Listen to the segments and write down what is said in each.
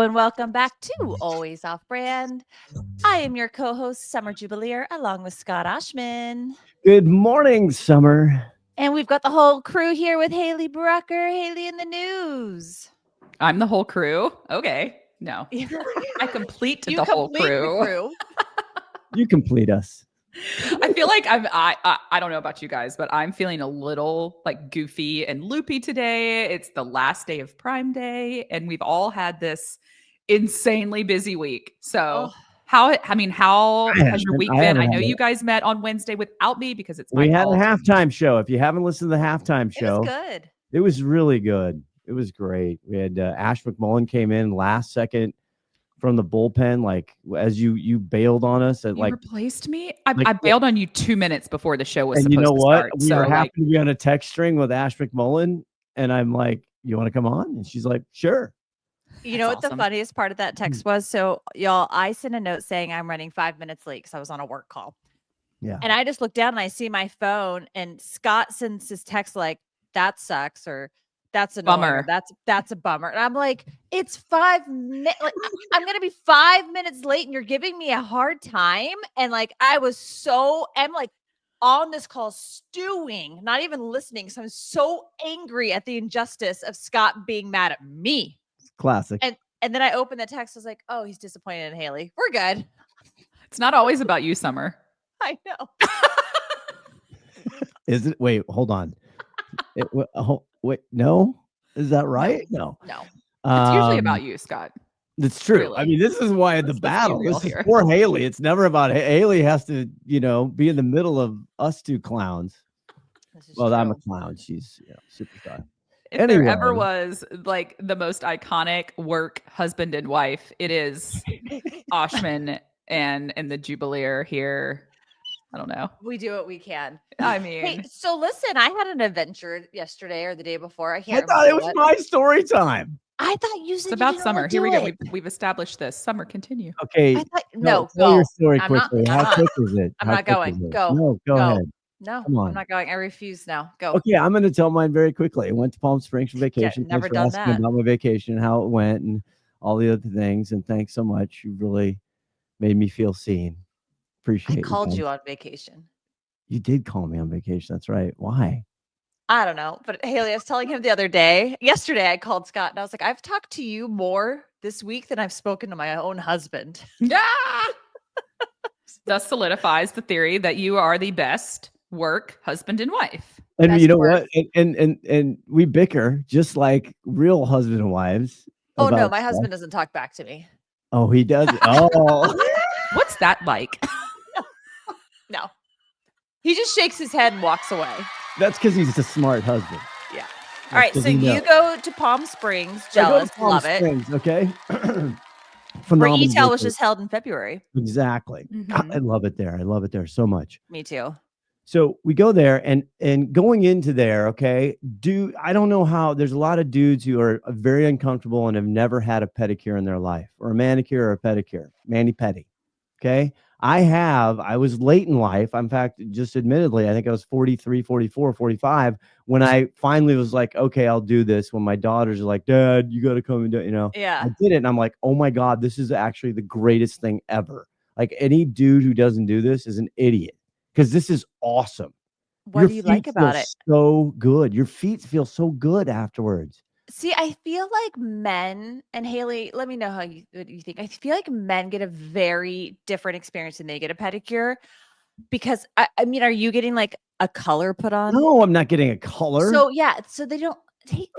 Hello and welcome back to Always Off Brand. I am your co-host, Summer Jubileer, along with Scott Oshman. Good morning, Summer. And we've got the whole crew here with Haley Brucker. Haley in the news. I'm the whole crew. Okay. No. I complete the whole crew. You complete us. I feel like I don't know about you guys, but I'm feeling a little like goofy and loopy today. It's the last day of Prime Day, and we've all had this insanely busy week. So how has your week been? I know you guys met on Wednesday without me because it's my We had fault. a halftime show. If you haven't listened to the halftime show, It was good. It was really good. It was great. We had Ash McMullen came in last second from the bullpen, like as you bailed on us at You like replaced me. I bailed on you 2 minutes before the show was and supposed you know to what? start. We were happy to be on a text string with Ash McMullen, and I'm like, "You want to come on?" And she's like, "Sure." You know what the funniest part of that text was? So, y'all, I sent a note saying I'm running 5 minutes late because I was on a work call. Yeah. And I just looked down and I see my phone, and Scott sends his text like, "That sucks," or "That's a bummer. That's a bummer." And I'm like, it's 5 minutes. Like, I'm gonna be 5 minutes late, and you're giving me a hard time. And like, I'm like on this call stewing, not even listening. So I'm so angry at the injustice of Scott being mad at me. Classic. And then I opened the text. I was like, oh, he's disappointed in Haley. We're good. It's not always about you, Summer. I know. Is it? Wait, hold on. Wait, no, is that right? No. It's usually about you, Scott. It's true. Really. I mean, this is why the battle. This is for Haley. It's never about Haley. Has to, be in the middle of us two clowns. Well, true. I'm a clown. She's superstar. If there ever was like the most iconic work husband and wife, it is Oshman and the Jubileer here. I don't know. We do what we can. I mean, hey, so listen, I had an adventure yesterday or the day before. I thought it was my story time. I thought you said it's about Summer. Here we go. We've established this. Summer, continue. Okay. Tell your story quickly. How quick is it? I'm not going. Go. No, go ahead. No, I'm not going. I refuse now. Go. Okay, I'm going to tell mine very quickly. I went to Palm Springs for vacation. Never done that. About my vacation, how it went, and all the other things. And thanks so much. You really made me feel seen. Appreciate it. I called you on vacation. You did call me on vacation. That's right. Why? I don't know. But Haley, I was telling him yesterday, I called Scott and I was like, I've talked to you more this week than I've spoken to my own husband. Yeah. Thus solidifies the theory that you are the best work husband and wife. And best you know work. what? And we bicker just like real husband and wives. Oh no, my husband doesn't talk back to me. Oh, he does. Oh. What's that like? No. He just shakes his head and walks away. That's because he's a smart husband. Yeah. All right. So you go to Palm Springs. Jealous. Love it. Okay. Where eTail was just held in February. Exactly. Mm-hmm. God, I love it there. I love it there so much. Me too. So we go there and going into there, okay, I don't know how there's a lot of dudes who are very uncomfortable and have never had a pedicure in their life or a manicure or a pedicure, mani-pedi. Okay. I was late in life. In fact, just admittedly, I think I was 43, 44, 45 when I finally was like, okay, I'll do this. When my daughters are like, Dad, you got to come and do it, Yeah. I did it. And I'm like, oh my God, this is actually the greatest thing ever. Like any dude who doesn't do this is an idiot because this is awesome. What do you like about it? So good. Your feet feel so good afterwards. See, I feel like men, and Haley, let me know what you think. I feel like men get a very different experience when they get a pedicure because, I mean, are you getting like a color put on? No, I'm not getting a color. So, yeah. So they don't.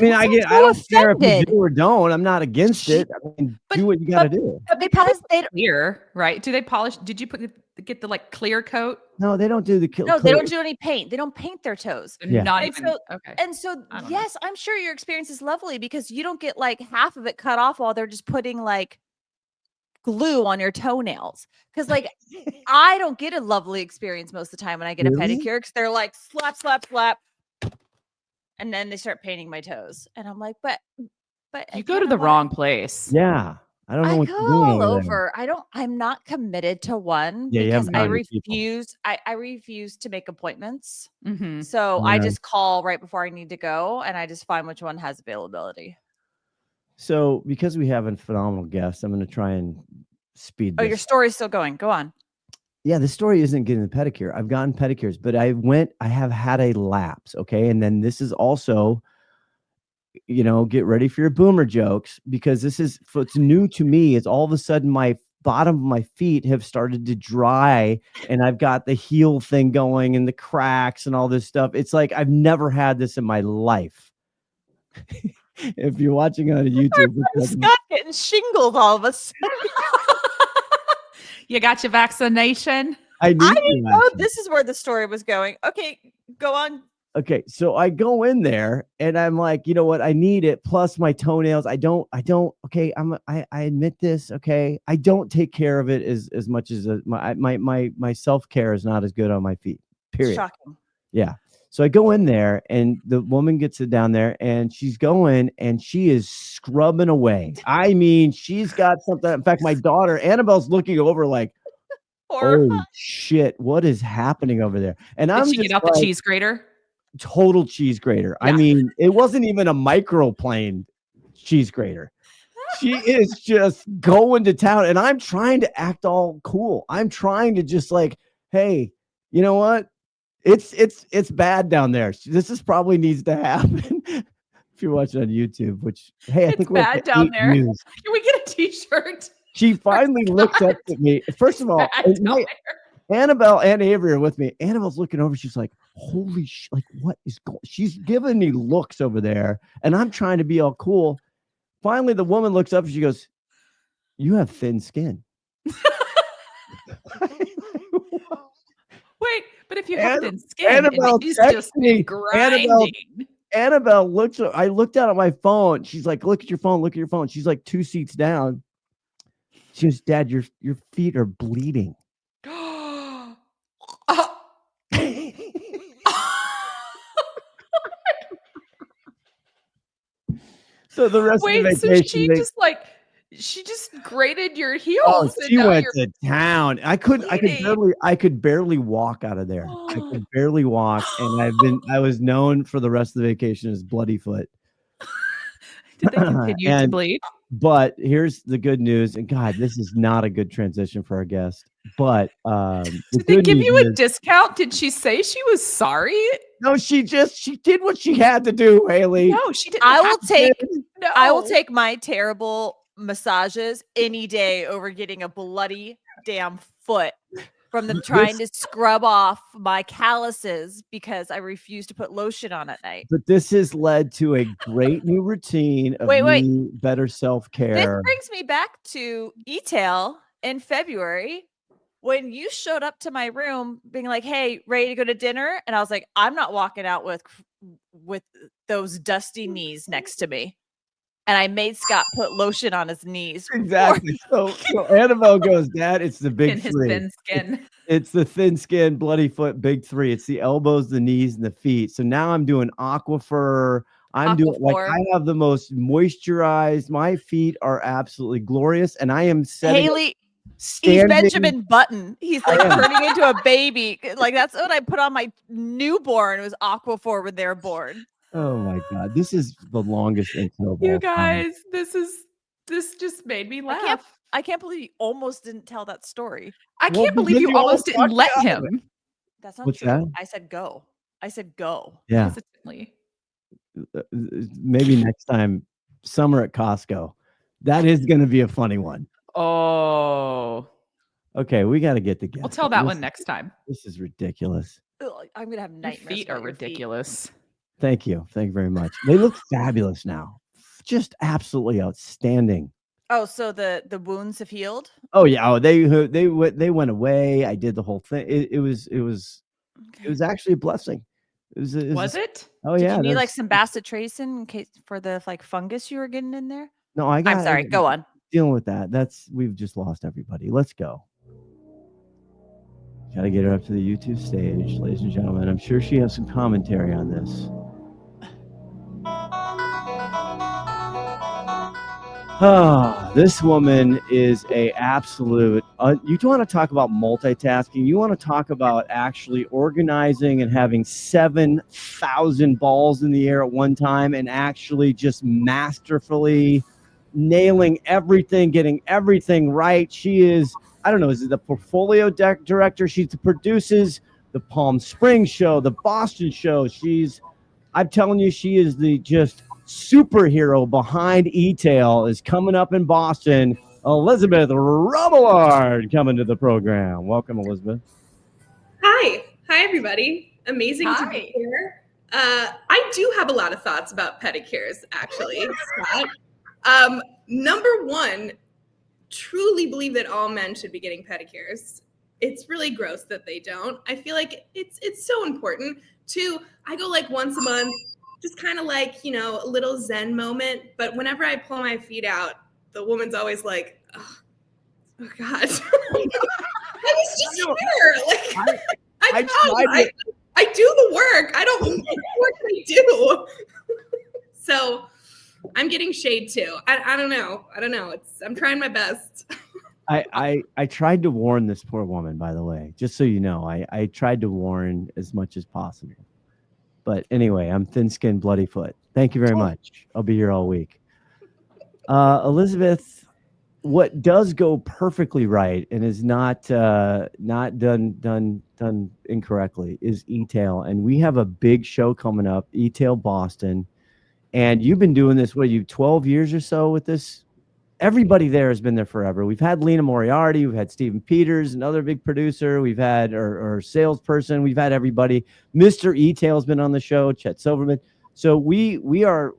I don't care if you do or don't. I'm not against it. I mean, do what you got to do. But because they don't. Clear, right? Do they polish? Did you get the like clear coat? No, they don't do the No, they don't do any paint. They don't paint their toes. Yeah. Not even. Okay. And so, yes, I'm sure your experience is lovely because you don't get like half of it cut off while they're just putting like glue on your toenails. Because like I don't get a lovely experience most of the time when I get a pedicure because they're like slap, slap, slap. And then they start painting my toes. And I'm like, but you go to the wrong place. Yeah. I don't know what go you're doing all over. I'm not committed to one because I refuse. I refuse to make appointments. Mm-hmm. So I just call right before I need to go and I just find which one has availability. So because we have a phenomenal guest, I'm going to try and speed this. Oh, your story's still going. Go on. Yeah, the story isn't getting the pedicure. I've gotten pedicures, but I have had a lapse. Okay. And then this is also, get ready for your boomer jokes, because what's new to me is all of a sudden my bottom of my feet have started to dry and I've got the heel thing going and the cracks and all this stuff. It's like I've never had this in my life. If you're watching on YouTube, Scott getting shingles all of a sudden. You got your vaccination? I didn't know this is where the story was going. Okay, go on. Okay, so I go in there and I'm like, you know what? I need it. Plus my toenails. I don't. Okay, I admit this. Okay, I don't take care of it as much as my self-care is not as good on my feet. Period. Shocking. Yeah. So I go in there and the woman gets it down there and she's going and she is scrubbing away. I mean, she's got something. In fact, my daughter Annabelle's looking over like, oh shit, what is happening over there? And Did she get out the cheese grater? Total cheese grater. Yeah. I mean, it wasn't even a microplane cheese grater. She is just going to town, and I'm trying to act all cool. I'm trying to just like, hey, you know what? It's bad down there. This probably needs to happen. If you're watching on YouTube, which I think we're bad down there. Can we get a T-shirt? She finally looks up at me. First of all, Annabelle and Avery are with me. Annabelle's looking over. She's like, holy shit, like what is going? She's giving me looks over there, and I'm trying to be all cool. Finally, the woman looks up and she goes, "You have thin skin." Wait, but if you have thin skin, it's just grinding. Annabelle looks. I looked down at my phone. She's like, "Look at your phone. Look at your phone." She's like 2 seats down. She goes, "Dad, your feet are bleeding." So the rest of the vacation, she just graded your heels. Oh, she went to town. I could barely walk out of there. I could barely walk, and I was known for the rest of the vacation as Bloody Foot. Did they continue to bleed? But here's the good news, and God, this is not a good transition for our guest. But did they give you a discount? Did she say she was sorry? No, she did what she had to do, Haley. No, she didn't. I will take my terrible massages any day over getting a bloody damn foot from them trying to scrub off my calluses because I refuse to put lotion on at night. But this has led to a great new routine of better self-care. This brings me back to eTail in February when you showed up to my room being like, "Hey, ready to go to dinner?" And I was like, "I'm not walking out with those dusty knees next to me." And I made Scott put lotion on his knees. Exactly. So Annabelle goes, "Dad, it's the big three. His thin skin. It's the thin skin, bloody foot, big three. It's the elbows, the knees, and the feet." So now I'm doing Aquaphor. Doing I have the most moisturized. My feet are absolutely glorious, and I am setting. Haley, he's Benjamin Button. He's like turning into a baby. Like that's what I put on my newborn. It was Aquaphor when they're born. Oh my God, this is the longest intro. You guys, this just made me laugh. I can't believe you almost didn't tell that story. I can't believe you almost didn't let him. That's not true. That? I said go. Yeah. Hesitantly. Maybe next time, summer at Costco. That is going to be a funny one. Oh. Okay, we got to get together. We'll tell that one next time. This is ridiculous. I'm going to have nightmares. Your feet are ridiculous. Thank you. Thank you very much. They look fabulous now. Just absolutely outstanding. Oh, so the wounds have healed? Oh yeah. Oh, they went away. I did the whole thing. It was actually a blessing. Was it? Oh yeah. Did you need like some bacitracin in case for the like fungus you were getting in there? No, I'm sorry. Go on. Dealing with that. We've just lost everybody. Let's go. Got to get her up to the YouTube stage, ladies and gentlemen. I'm sure she has some commentary on this. This woman is a absolute. You don't want to talk about multitasking. You want to talk about actually organizing and having 7,000 balls in the air at one time and actually just masterfully nailing everything, getting everything right. She is, I don't know, is it the portfolio director? She produces the Palm Springs show, the Boston show. I'm telling you, she is the just superhero behind eTail, is coming up in Boston. Elizabeth Robillard coming to the program. Welcome, Elizabeth. Hi, everybody. Amazing to be here. I do have a lot of thoughts about pedicures, actually, Scott. Number one, truly believe that all men should be getting pedicures. It's really gross that they don't. I feel like it's so important. Two, I go like once a month, just kind of like, a little zen moment. But whenever I pull my feet out, the woman's always like, oh God. I was just here. Like, I do the work. I don't know what I do. So I'm getting shade too. I don't know. I'm trying my best. I tried to warn this poor woman, by the way, just so you know. I tried to warn as much as possible. But anyway, I'm thin-skinned, bloody foot. Thank you very much. I'll be here all week. Elizabeth, what does go perfectly right and is not done incorrectly is eTail. And we have a big show coming up, eTail Boston. And you've been doing this, 12 years or so with this? Everybody there has been there forever. We've had Lena Moriarty, we've had Stephen Peters, another big producer. We've had our salesperson. We've had everybody. Mr. eTail has been on the show, Chet Silverman. So we are,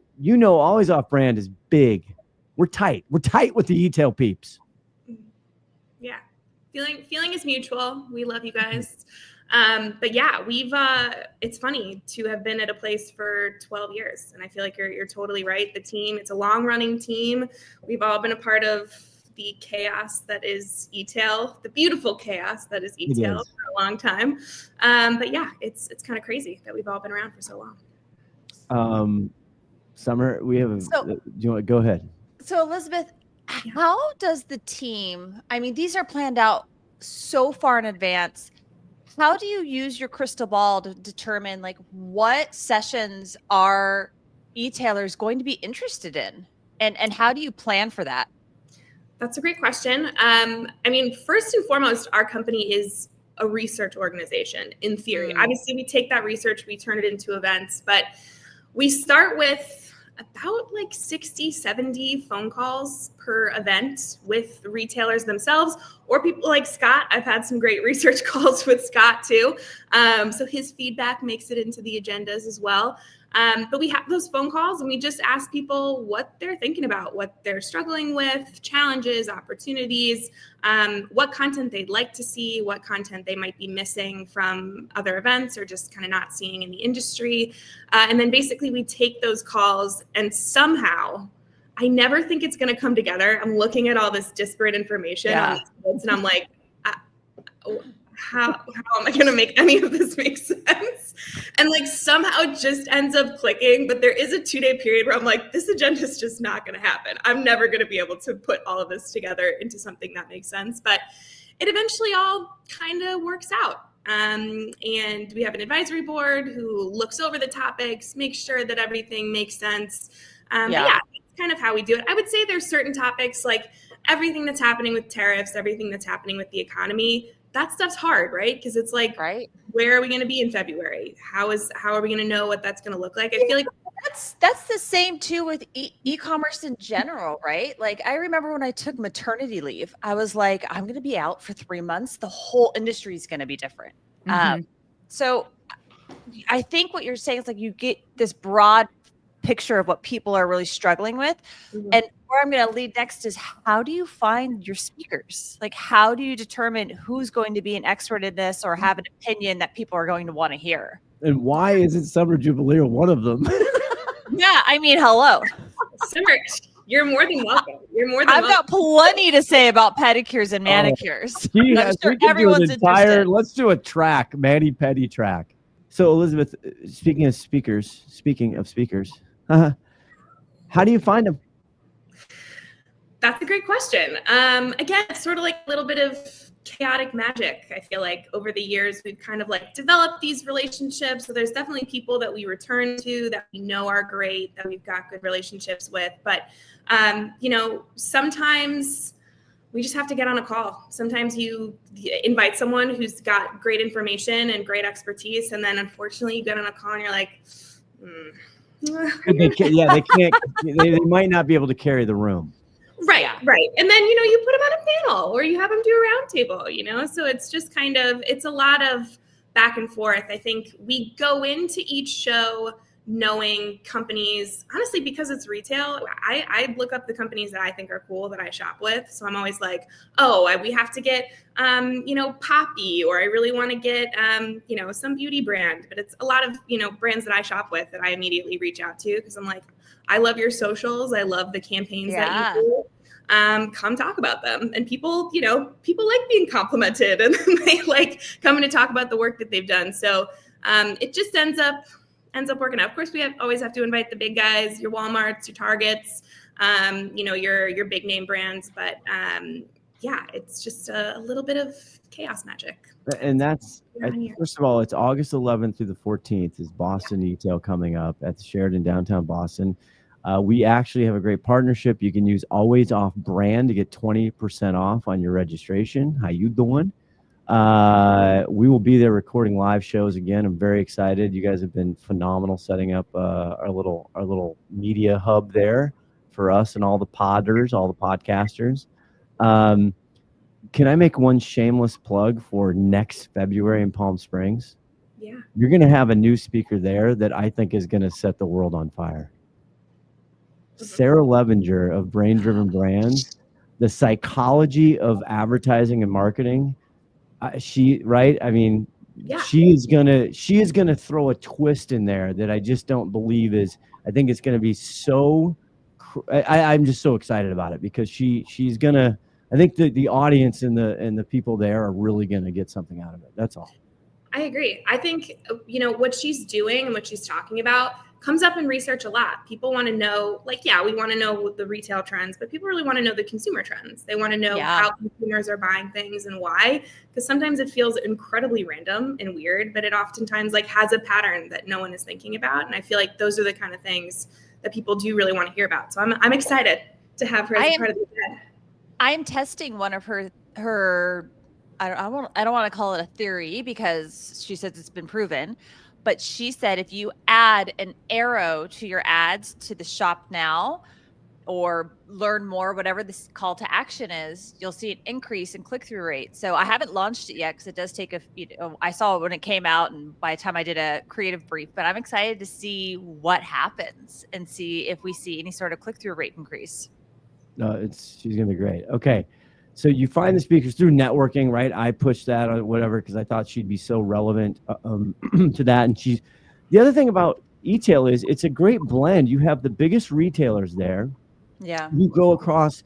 Always Off Brand is big. We're tight. We're tight with the eTail peeps. Yeah. Feeling is mutual. We love you guys. But yeah, it's funny to have been at a place for 12 years. And I feel like you're totally right. The team, it's a long running team. We've all been a part of the chaos that is eTail, the beautiful chaos that is eTail for a long time. But yeah, it's kind of crazy that we've all been around for so long. Summer, do you want to go ahead? So Elizabeth, how does the team, these are planned out so far in advance. How do you use your crystal ball to determine what sessions are e-tailers going to be interested in? And how do you plan for that? That's a great question. First and foremost, our company is a research organization in theory. Obviously, we take that research, we turn it into events, but we start with about 60, 70 phone calls per event with retailers themselves or people like Scott. I've had some great research calls with Scott too. So his feedback makes it into the agendas as well. But we have those phone calls and we just ask people what they're thinking about, what they're struggling with, challenges, opportunities, what content they'd like to see, what content they might be missing from other events or just kind of not seeing in the industry. And then basically we take those calls and somehow, I never think it's going to come together. I'm looking at all this disparate information on these kids, and I'm like, how am I going to make any of this make sense? And somehow it just ends up clicking. But there is a 2-day period where I'm like, this agenda is just not going to happen. I'm never going to be able to put all of this together into something that makes sense. But it eventually all kind of works out. And we have an advisory board who looks over the topics, makes sure that everything makes sense. But yeah, it's kind of how we do it. I would say there's certain topics like everything that's happening with tariffs, everything that's happening with the economy. That stuff's hard, right? Because it's where are we going to be in February? How are we going to know what that's going to look like? I feel like that's the same too with e-commerce in general, right? I remember when I took maternity leave, I was like, I'm going to be out for 3 months. The whole industry is going to be different. So I think what you're saying is you get this broad picture of what people are really struggling with. And where I'm going to lead next is how do you find your speakers? How do you determine who's going to be an expert in this or have an opinion that people are going to want to hear? And why isn't Summer Jubileer one of them? Yeah, hello. Summer, you're more than welcome. I've got plenty to say about pedicures and manicures. I'm sure everyone's interested. Let's do a track, mani-pedi track. So Elizabeth, speaking of speakers, how do you find them? That's a great question. Again, it's sort of like a little bit of chaotic magic. I feel like over the years, we've kind of like developed these relationships. So there's definitely people that we return to that we know are great, that we've got good relationships with. But, sometimes we just have to get on a call. Sometimes you invite someone who's got great information and great expertise. And then unfortunately you get on a call and you're like, they can't, they might not be able to carry the room. Right. And then, you put them on a panel or you have them do a round table, so it's just kind of, it's a lot of back and forth. I think we go into each show knowing companies, honestly, because it's retail, I look up the companies that I think are cool that I shop with. So I'm always like, we have to get, Poppy, or I really want to get, some beauty brand, but it's a lot of, brands that I shop with that I immediately reach out to because I'm like, I love your socials. I love the campaigns that you do. Come talk about them. And people like being complimented and they like coming to talk about the work that they've done. So it just ends up working out. Of course, we always have to invite the big guys, your Walmarts, your Targets, your big name brands. But it's just a little bit of chaos magic. And that's, first of all, it's August 11th through the 14th is Boston eTail coming up at the Sheraton downtown Boston. We actually have a great partnership. You can use Always Off brand to get 20% off on your registration. How you doing? We will be there recording live shows again. I'm very excited. You guys have been phenomenal setting up our little media hub there for us and all the podders, all the podcasters. Can I make one shameless plug for next February in Palm Springs? Yeah. You're going to have a new speaker there that I think is going to set the world on fire. Sarah Levinger of Brain Driven Brands, the psychology of advertising and marketing. She is gonna throw a twist in there that I just don't believe is. I think it's gonna be so. I'm just so excited about it because she's gonna. I think the audience and the people there are really gonna get something out of it. That's all. I agree. I think what she's doing and what she's talking about comes up in research a lot. People want to know, we want to know the retail trends, but people really want to know the consumer trends. They want to know how consumers are buying things and why, because sometimes it feels incredibly random and weird, but it oftentimes has a pattern that no one is thinking about. And I feel like those are the kind of things that people do really want to hear about. So I'm excited to have her as part of the event. I'm testing one of her I don't want to call it a theory because she says it's been proven, but she said if you add an arrow to your ads to the shop now or learn more, whatever this call to action is, you'll see an increase in click-through rate. So I haven't launched it yet because it does take I saw it when it came out and by the time I did a creative brief, but I'm excited to see what happens and see if we see any sort of click-through rate increase. No, she's going to be great. Okay. So you find the speakers through networking, right? I pushed that or whatever because I thought she'd be so relevant to that. And the other thing about eTail is it's a great blend. You have the biggest retailers there. Yeah. You go across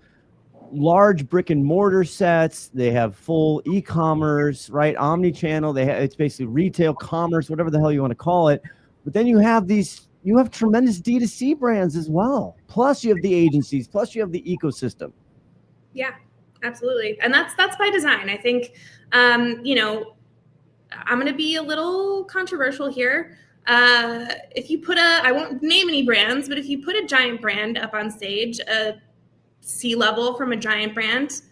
large brick and mortar sets. They have full e-commerce, right? Omni-channel. It's basically retail commerce, whatever the hell you want to call it. But then you have tremendous D2C brands as well. Plus you have the agencies. Plus you have the ecosystem. Yeah. Absolutely. And that's by design. I think, I'm going to be a little controversial here. If you I won't name any brands, but if you put a giant brand up on stage, a C-level from a giant brand,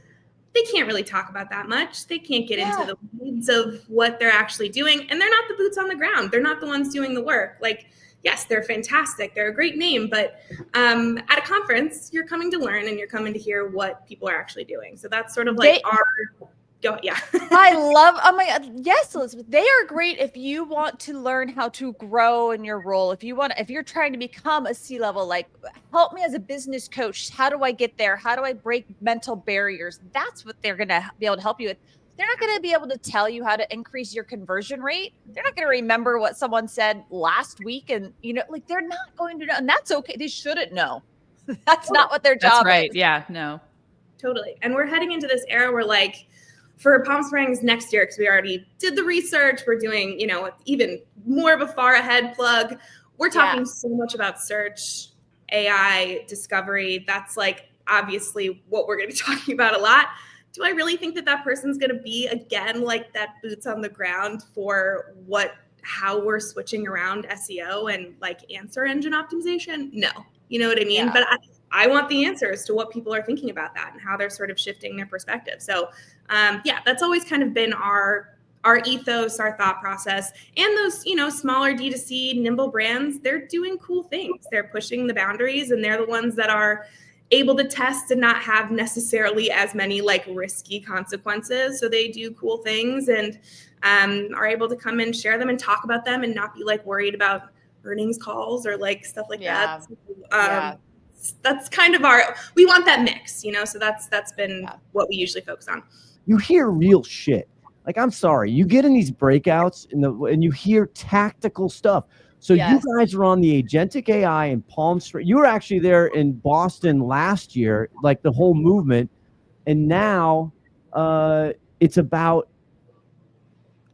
they can't really talk about that much. They can't get into the weeds of what they're actually doing. And they're not the boots on the ground. They're not the ones doing the work. Yes, they're fantastic. They're a great name, but at a conference, you're coming to learn and you're coming to hear what people are actually doing. So that's sort of I love, oh my God. Yes, Elizabeth, they are great if you want to learn how to grow in your role. If you're trying to become a C-level, help me as a business coach. How do I get there? How do I break mental barriers? That's what they're going to be able to help you with. They're not going to be able to tell you how to increase your conversion rate. They're not going to remember what someone said last week. And, they're not going to know. And that's okay. They shouldn't know. That's not what their job is. Right. Yeah, no. Totally. And we're heading into this era where for Palm Springs next year, because we already did the research, we're doing, even more of a far ahead plug. We're talking so much about search, AI, discovery. That's obviously what we're going to be talking about a lot. Do I really think that person's going to be, again, like that boots on the ground for how we're switching around SEO and like answer engine optimization? No. You know what I mean? Yeah. But I want the answers to what people are thinking about that and how they're sort of shifting their perspective. So that's always kind of been our ethos, our thought process. And those, smaller D2C nimble brands, they're doing cool things. They're pushing the boundaries, and they're the ones that are able to test and not have necessarily as many like risky consequences. So they do cool things and are able to come and share them and talk about them and not be like worried about earnings calls or like stuff like that. So, that's kind of we want that mix, so that's been what we usually focus on. You hear real shit. Like, I'm sorry, you get in these breakouts and you hear tactical stuff. So you guys were on the Agentic AI in Palm Springs. You were actually there in Boston last year, like the whole movement. And now it's about,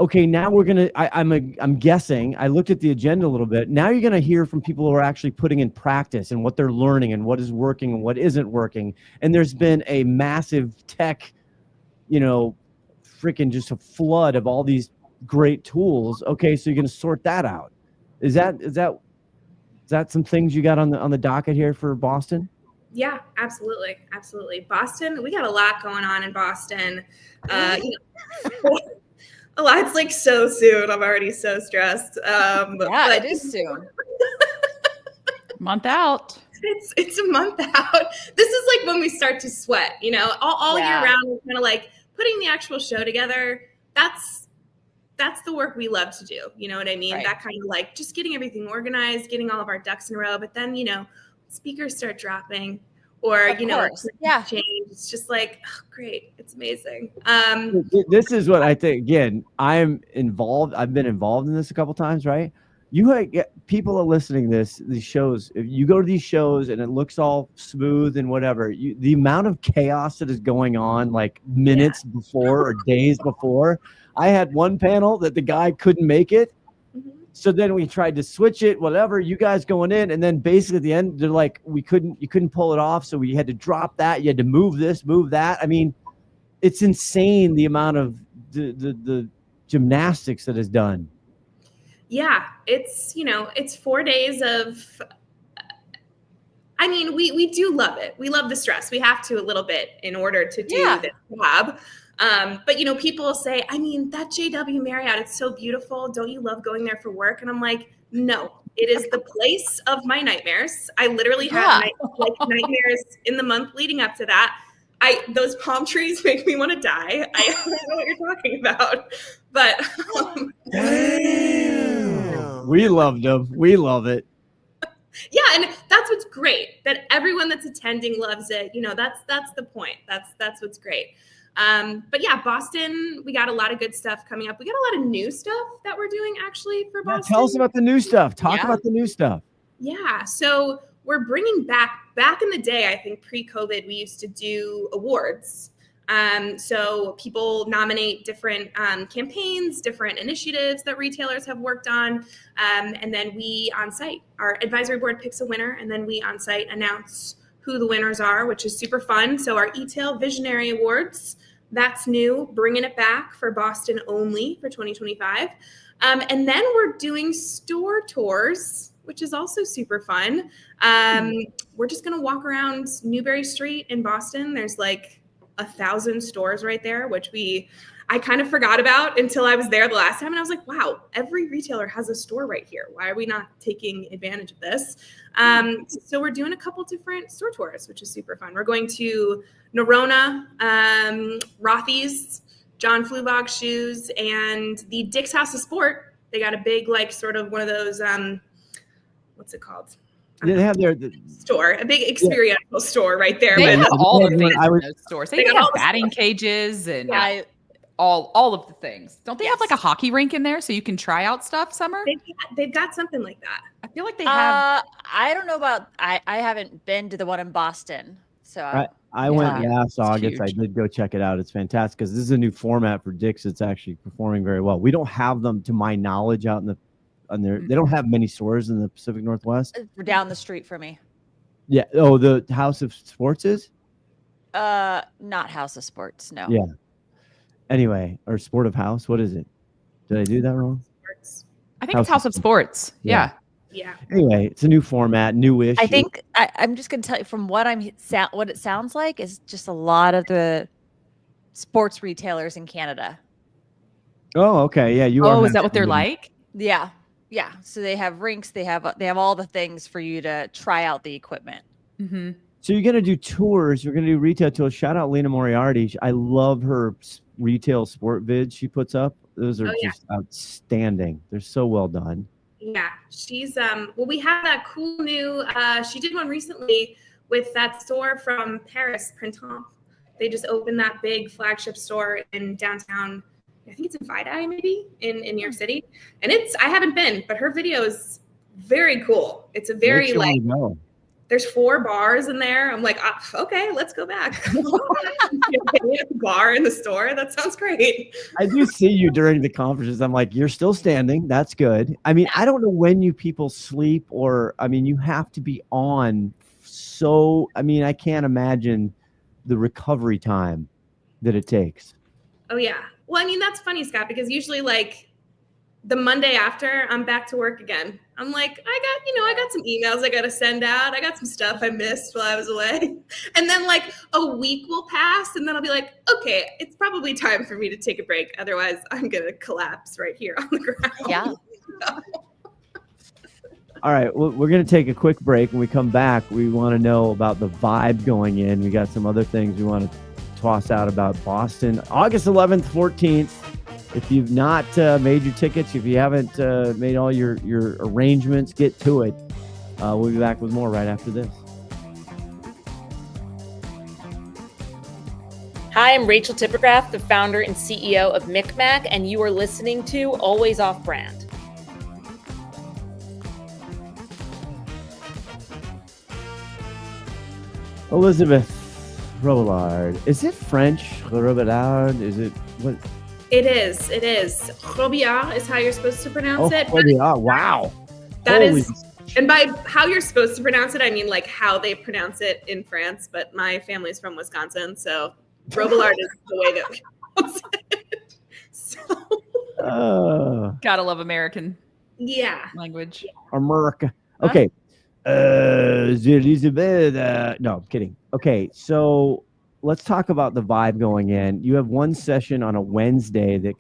okay, now we're going to, I'm guessing, I looked at the agenda a little bit. Now you're going to hear from people who are actually putting in practice and what they're learning and what is working and what isn't working. And there's been a massive tech, freaking just a flood of all these great tools. Okay, so you're going to sort that out. Is that some things you got on the docket here for Boston? Yeah, absolutely. Boston, we got a lot going on in Boston. A lot. It's like so soon. I'm already so stressed. But it is soon. Month out. It's a month out. This is like when we start to sweat. All year round. We're kind of like putting the actual show together. That's the work we love to do. You know what I mean? Right. That kind of like just getting everything organized, getting all of our ducks in a row. But then, speakers start dropping or, change. It's just like, oh, great. It's amazing. This is what I think. Again, I'm involved. I've been involved in this a couple times, right? People are listening to these shows. If you go to these shows and it looks all smooth and whatever, the amount of chaos that is going on like minutes before or days before. I had one panel that the guy couldn't make it. Mm-hmm. So then we tried to switch it, whatever, you guys going in. And then basically at the end, they're like, you couldn't pull it off. So we had to drop that. You had to move this, move that. I mean, it's insane the amount of the gymnastics that is done. Yeah, it's 4 days of, we do love it. We love the stress. We have to a little bit in order to do this job. But people say, that JW Marriott, it's so beautiful. Don't you love going there for work? And I'm like, no, it is the place of my nightmares. I literally have nightmares in the month leading up to that. Those palm trees make me want to die. I don't know what you're talking about, but we loved them. We love it. Yeah, and that's what's great. That everyone that's attending loves it. That's the point. That's what's great. But yeah, Boston, we got a lot of good stuff coming up. We got a lot of new stuff that we're doing actually for Boston. Tell us about the new stuff. Talk about the new stuff. Yeah. So we're bringing back in the day, I think pre-COVID, we used to do awards. So people nominate different campaigns, different initiatives that retailers have worked on. And then we on site, our advisory board picks a winner, and then we on site announce who the winners are, which is super fun. So our eTail Visionary Awards, that's new, bringing it back for Boston only for 2025. And then we're doing store tours, which is also super fun. We're just going to walk around Newbury Street in Boston. There's like 1,000 stores right there, which I kind of forgot about until I was there the last time. And I was like, wow, every retailer has a store right here. Why are we not taking advantage of this? So we're doing a couple different store tours, which is super fun. We're going to Nerona, Rothy's, John Flubog Shoes, and the Dick's House of Sport. They got a big, like, sort of one of those, what's it called? They have their store, a big experiential store right there. They have all the things in those stores. They have batting cages and all of the things. Don't they have like a hockey rink in there so you can try out stuff, Summer? They've got something like that. I feel like they have. I don't know about. I haven't been to the one in Boston, so I went last August. I did go check it out. It's fantastic because this is a new format for Dick's. It's actually performing very well. We don't have them, to my knowledge, out in the. They don't have many stores in the Pacific Northwest. Down the street for me. Yeah. Oh, the House of Sports is? Not House of Sports. No. Yeah. Anyway, or Sport of House. What is it? Did I do that wrong? Sports. I think it's House of Sports. Yeah. Yeah. Anyway, it's a new format, newish. I think I'm just going to tell you from what what it sounds like is just a lot of the sports retailers in Canada. Oh, okay. Yeah, you are. Oh, is that what they're like? Yeah. Yeah. So they have rinks. They have all the things for you to try out the equipment. Mm-hmm. So you're going to do tours. You're going to do retail tours. Shout out Lena Moriarty. I love her retail sport vids she puts up. Those are just outstanding. They're so well done. Yeah, she's well, we have that cool new she did one recently with that store from Paris, Printemps. They just opened that big flagship store in downtown. I think it's in Vidai, maybe in New York City. And I haven't been, but her video is very cool. It's a very there's 4 bars in there. I'm like, okay, let's go back. Bar in the store. That sounds great. I do see you during the conferences. I'm like, you're still standing. That's good. I mean, I don't know when you people sleep or, I mean, you have to be on. So, I mean, I can't imagine the recovery time that it takes. Oh, yeah. Well, I mean, that's funny, Scott, because usually like the Monday after, I'm back to work again. I'm like, I got some emails I got to send out. I got some stuff I missed while I was away. And then like a week will pass and then I'll be like, okay, it's probably time for me to take a break. Otherwise, I'm going to collapse right here on the ground. Yeah. All right. Well, we're going to take a quick break. When we come back, we want to know about the vibe going in. We got some other things we want to toss out about Boston, August 11th, 14th. If you've not made your tickets, if you haven't made all your arrangements, get to it. We'll be back with more right after this. Hi, I'm Rachel Tippergraft, the founder and CEO of Micmac, and you are listening to Always Off Brand. Elizabeth Robillard. Is it French? Robillard? Is it what? It is. Robillard is how you're supposed to pronounce it. Robillard. Wow. That Holy is, and by how you're supposed to pronounce it, I mean like how they pronounce it in France, but my family's from Wisconsin, so Robillard is the way that we pronounce it. So. Gotta love American language. America. Okay. Elizabeth. No, I'm kidding. Okay, so let's talk about the vibe going in. You have one session on a Wednesday that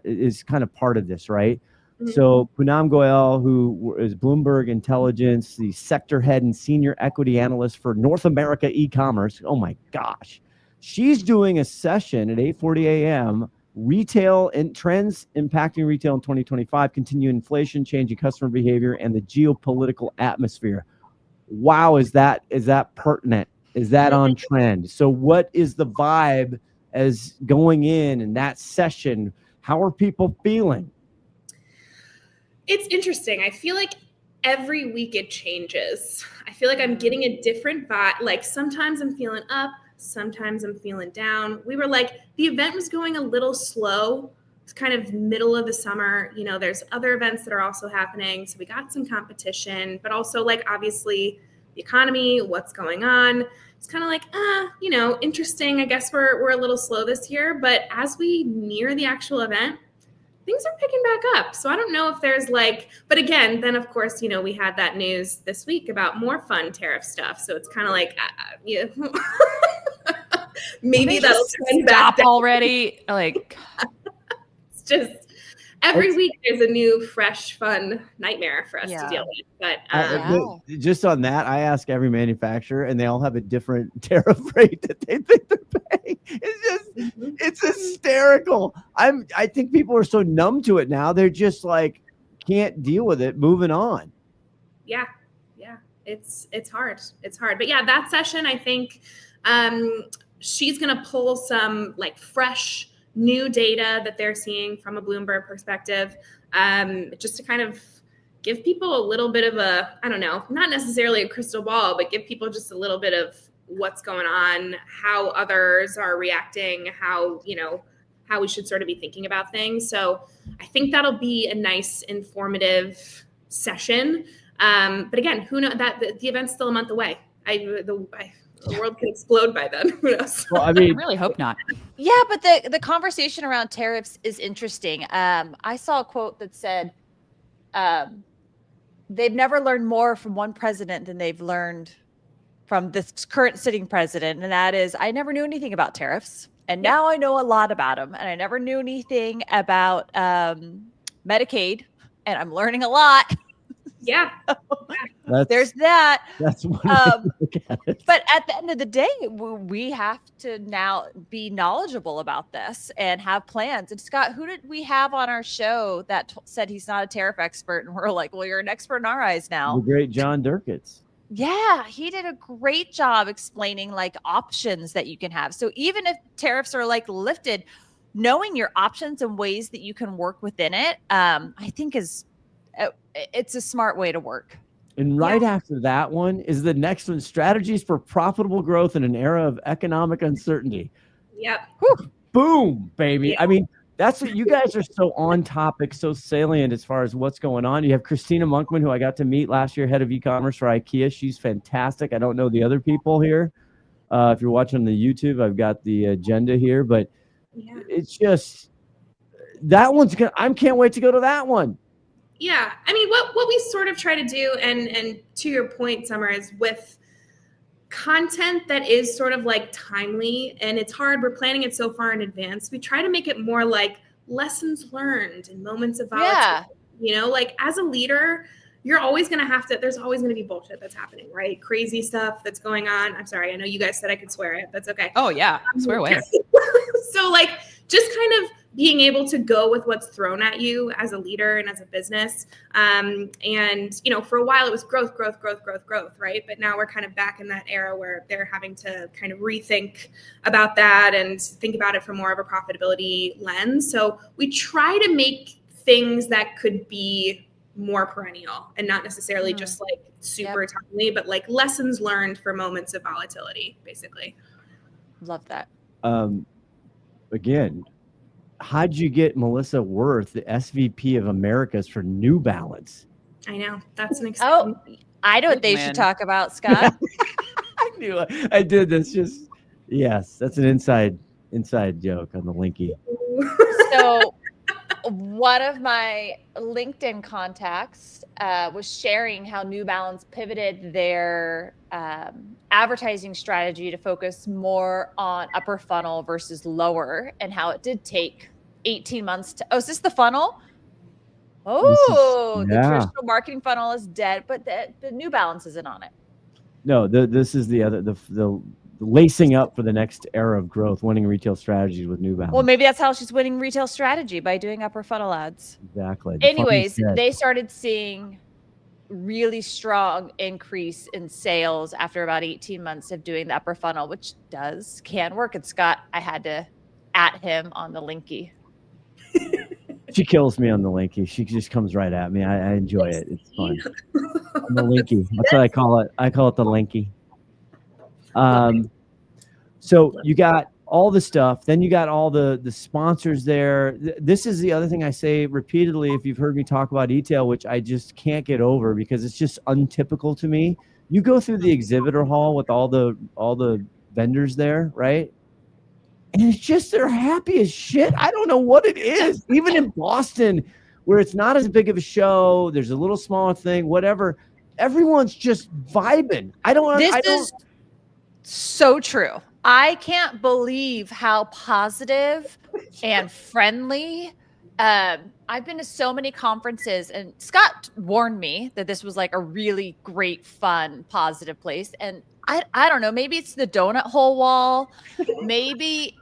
is kind of part of this, right? Mm-hmm. So Poonam Goyal, who is Bloomberg Intelligence, the sector head and senior equity analyst for North America e-commerce. Oh my gosh. She's doing a session at 8:40 a.m. Retail and trends impacting retail in 2025, continued inflation, changing customer behavior, and the geopolitical atmosphere. Wow, is that pertinent? Is that on trend? So what is the vibe as going in that session? How are people feeling? It's interesting. I feel like every week it changes. I feel like I'm getting a different vibe. Like sometimes I'm feeling up, sometimes I'm feeling down. We were like, the event was going a little slow. It's kind of middle of the summer. You know, there's other events that are also happening. So we got some competition, but also like obviously the economy, what's going on. It's kind of like, interesting. I guess we're a little slow this year, but as we near the actual event, things are picking back up. So I don't know if there's but again, then of course, we had that news this week about more fun tariff stuff. So it's kind of like, maybe that'll trend back down already. Like, it's just every week there's a new, fresh, fun nightmare for us to deal with. But just on that, I ask every manufacturer, and they all have a different tariff rate that they think they're paying. It's hysterical. I think people are so numb to it now; they're just like can't deal with it. Moving on. Yeah, it's hard. It's hard, but that session, I think she's gonna pull some fresh new data that they're seeing from a Bloomberg perspective, just to kind of give people a little bit of not necessarily a crystal ball, but give people just a little bit of what's going on, how others are reacting, how we should sort of be thinking about things. So I think that'll be a nice, informative session. But again, who knows that the event's still a month away. The world could explode by then. Who knows? Well, I I mean, really hope not. Yeah, but the conversation around tariffs is interesting. I saw a quote that said they've never learned more from one president than they've learned from this current sitting president. And that is, I never knew anything about tariffs. And now I know a lot about them. And I never knew anything about Medicaid. And I'm learning a lot. Yeah. There's that. That's one way to look at it. But at the end of the day, we have to now be knowledgeable about this and have plans. And Scott, who did we have on our show that said he's not a tariff expert? And we're like, well, you're an expert in our eyes now. The great John Durkitz. Yeah, he did a great job explaining like options that you can have. So even if tariffs are like lifted, knowing your options and ways that you can work within it, I think it's a smart way to work. And right after that one is the next one, strategies for profitable growth in an era of economic uncertainty. Yep. Whew, boom, baby. Yeah. I mean, that's what you guys are so on topic, so salient as far as what's going on. You have Christina Monkman, who I got to meet last year, head of e-commerce for IKEA. She's fantastic. I don't know the other people here. If you're watching on the YouTube, I've got the agenda here, but it's just, that one's gonna, I can't wait to go to that one. Yeah. I mean, what we sort of try to do, and to your point, Summer, is with content that is sort of like timely, and it's hard. We're planning it so far in advance. We try to make it more like lessons learned and moments of volatility. Yeah. You know, like as a leader, you're always going to have to, there's always going to be bullshit that's happening, right? Crazy stuff that's going on. I'm sorry. I know you guys said I could swear it. That's okay. Oh yeah, swear away. So like just kind of being able to go with what's thrown at you as a leader and as a business. And, you know, for a while it was growth, right? But now we're kind of back in that era where they're having to kind of rethink about that and think about it from more of a profitability lens. So we try to make things that could be more perennial and not necessarily just like super timely, but like lessons learned for moments of volatility, basically. Love that. Again, how'd you get Melissa Worth, the SVP of Americas for New Balance? I know. That's an exciting. Oh, I know what they should talk about, Scott. I knew I did this. Just yes, that's an inside joke on the Linky. So one of my LinkedIn contacts was sharing how New Balance pivoted their advertising strategy to focus more on upper funnel versus lower, and how it did take 18 months to, is this the funnel? The traditional marketing funnel is dead, but the New Balance isn't on it. No, this is the other, the lacing up for the next era of growth, winning retail strategies with New Balance. Well, maybe that's how she's winning retail strategy, by doing upper funnel ads. Exactly. Anyways, they started seeing really strong increase in sales after about 18 months of doing the upper funnel, which can work. And Scott, I had to at him on the Linky. She kills me on the Linky. She just comes right at me. I enjoy it. It's fun. On the Linky. That's what I call it. I call it the Linky. So you got all the stuff, then you got all the sponsors there. This is the other thing I say repeatedly, if you've heard me talk about eTail, which I just can't get over because it's just untypical to me. You go through the exhibitor hall with all the vendors there, right? And it's just, they're happy as shit. I don't know what it is. Even in Boston, where it's not as big of a show, there's a little smaller thing, whatever. Everyone's just vibing. This is so true. I can't believe how positive and friendly. I've been to so many conferences, and Scott warned me that this was like a really great, fun, positive place. And I don't know, maybe it's the donut hole wall. Maybe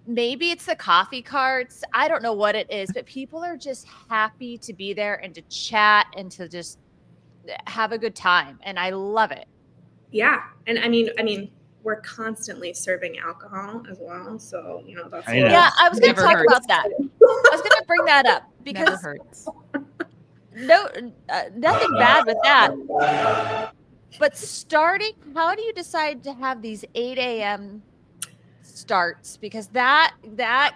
it's the coffee carts. I don't know what it is, but people are just happy to be there and to chat and to just have a good time. And I love it. Yeah. And I mean, we're constantly serving alcohol as well. So, you know, that's yeah, I was going to talk about that. I was going to bring that up because Never hurts. nothing bad with that. But how do you decide to have these 8 a.m. starts? Because that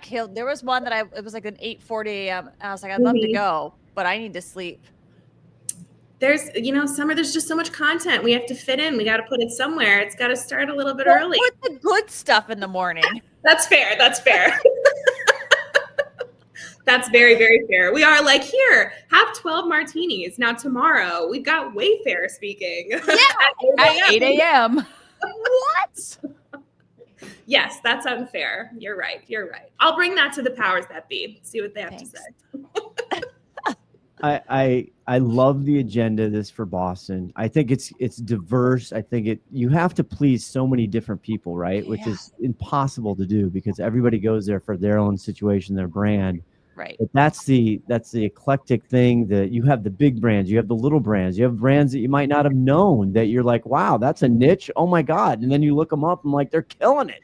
killed. There was one that it was like an 8:40 a.m. I was like, I'd love to go, but I need to sleep. there's, summer, there's just so much content we have to fit in. We got to put it somewhere. It's got to start a little bit early. Put the good stuff in the morning. That's fair. That's very, very fair. We are like, here, have 12 martinis. Now tomorrow we've got Wayfair speaking. Yeah, at 8 a.m. What? Yes, that's unfair. You're right. I'll bring that to the powers that be. See what they have to say. I love the agenda this for Boston. I think it's diverse. I think you have to please so many different people, right? Which is impossible to do because everybody goes there for their own situation, their brand. Right. But that's the eclectic thing that you have the big brands, you have the little brands, you have brands that you might not have known that you're like, wow, that's a niche. Oh my God. And then you look them up and like, they're killing it.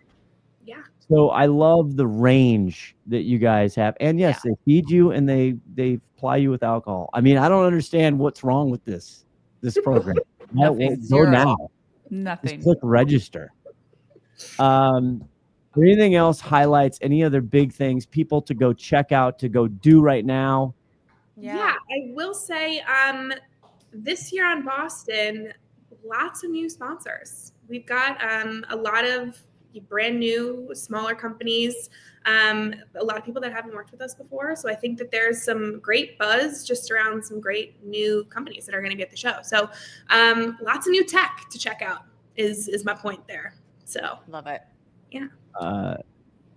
Yeah. So I love the range that you guys have. And yes, they feed you and they ply you with alcohol. I mean, I don't understand what's wrong with this program. Nothing. Go now. Nothing. Just click register. Anything else highlights any other big things people to go check out, to go do right now? Yeah, I will say this year on Boston, lots of new sponsors. We've got a lot of brand new, smaller companies, a lot of people that haven't worked with us before. So I think that there's some great buzz just around some great new companies that are going to be at the show. So lots of new tech to check out is my point there. So love it. Yeah.